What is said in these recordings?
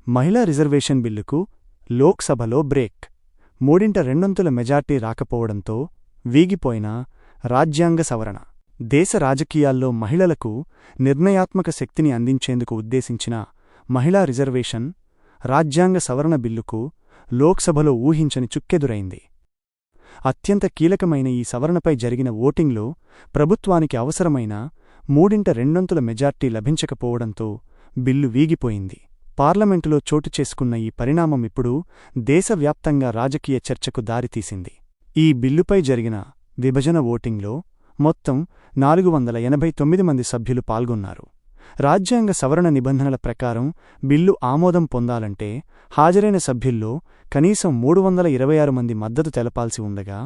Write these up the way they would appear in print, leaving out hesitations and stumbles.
మహిళా రిజర్వేషన్ బిల్లుకు లోక్సభలో బ్రేక్. మూడింట రెండొంతుల మెజార్టీ రాకపోవడంతో వీగిపోయిన రాజ్యాంగ సవరణ. దేశ రాజకీయాల్లో మహిళలకు నిర్ణయాత్మక శక్తిని అందించేందుకు ఉద్దేశించిన మహిళా రిజర్వేషన్ రాజ్యాంగ సవరణ బిల్లుకు లోక్సభలో ఊహించని చుక్కెదురైంది. అత్యంత కీలకమైన ఈ సవరణపై జరిగిన ఓటింగ్లో ప్రభుత్వానికి అవసరమైన మూడింట రెండొంతుల మెజార్టీ లభించకపోవడంతో బిల్లు వీగిపోయింది. పార్లమెంటులో చోటు చేసుకున్న ఈ పరిణామం ఇప్పుడు దేశవ్యాప్తంగా రాజకీయ చర్చకు దారితీసింది. ఈ బిల్లుపై జరిగిన విభజన ఓటింగ్లో మొత్తం 489 మంది సభ్యులు పాల్గొన్నారు. రాజ్యాంగ సవరణ నిబంధనల ప్రకారం బిల్లు ఆమోదం పొందాలంటే హాజరైన సభ్యుల్లో కనీసం 326 మంది మద్దతు తెలపాల్సి ఉండగా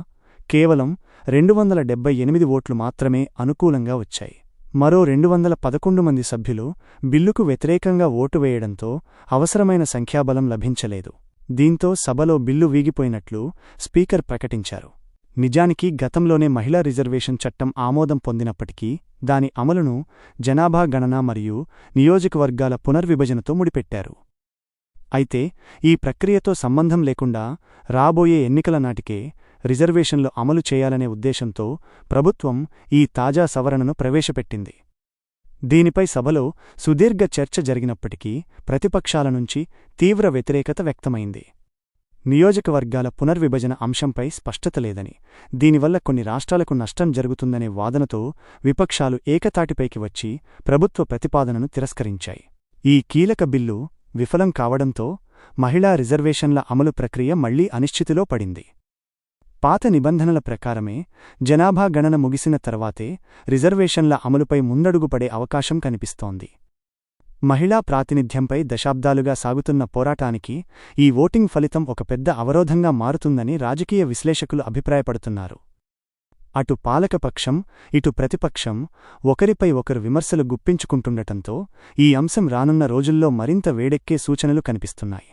కేవలం 278 ఓట్లు మాత్రమే అనుకూలంగా వచ్చాయి. మరో 211 మంది సభ్యులు బిల్లుకు వ్యతిరేకంగా ఓటు వేయడంతో అవసరమైన సంఖ్యాబలం లభించలేదు. దీంతో సభలో బిల్లు వీగిపోయినట్లు స్పీకర్ ప్రకటించారు. నిజానికి గతంలోనే మహిళా రిజర్వేషన్ చట్టం ఆమోదం పొందినప్పటికీ దాని అమలును జనాభా గణన మరియు నియోజకవర్గాల పునర్విభజనతో ముడిపెట్టారు. అయితే ఈ ప్రక్రియతో సంబంధం లేకుండా రాబోయే ఎన్నికల నాటికే రిజర్వేషన్లు అమలు చేయాలనే ఉద్దేశంతో ప్రభుత్వం ఈ తాజా సవరణను ప్రవేశపెట్టింది. దీనిపై సభలో సుదీర్ఘ చర్చ జరిగినప్పటికీ ప్రతిపక్షాల నుంచి తీవ్ర వ్యతిరేకత వ్యక్తమైంది. నియోజకవర్గాల పునర్విభజన అంశంపై స్పష్టత లేదని, దీనివల్ల కొన్ని రాష్ట్రాలకు నష్టం జరుగుతుందనే వాదనతో విపక్షాలు ఏకతాటిపైకి వచ్చి ప్రభుత్వ ప్రతిపాదనను తిరస్కరించాయి. ఈ కీలక బిల్లు విఫలం కావడంతో మహిళా రిజర్వేషన్ల అమలు ప్రక్రియ మళ్లీ అనిశ్చితిలో పడింది. పాత నిబంధనల ప్రకారమే జనాభా గణన ముగిసిన తర్వాతే రిజర్వేషన్ల అమలుపై ముందడుగు పడే అవకాశం కనిపిస్తోంది. మహిళా ప్రాతినిధ్యంపై దశాబ్దాలుగా సాగుతున్న పోరాటానికి ఈ ఓటింగ్ ఫలితం ఒక పెద్ద అవరోధంగా మారుతుందని రాజకీయ విశ్లేషకులు అభిప్రాయపడుతున్నారు. అటు పాలకపక్షం, ఇటు ప్రతిపక్షం ఒకరిపై ఒకరు విమర్శలు గుప్పించుకుంటుండటంతో ఈ అంశం రానున్న రోజుల్లో మరింత వేడెక్కే సూచనలు కనిపిస్తున్నాయి.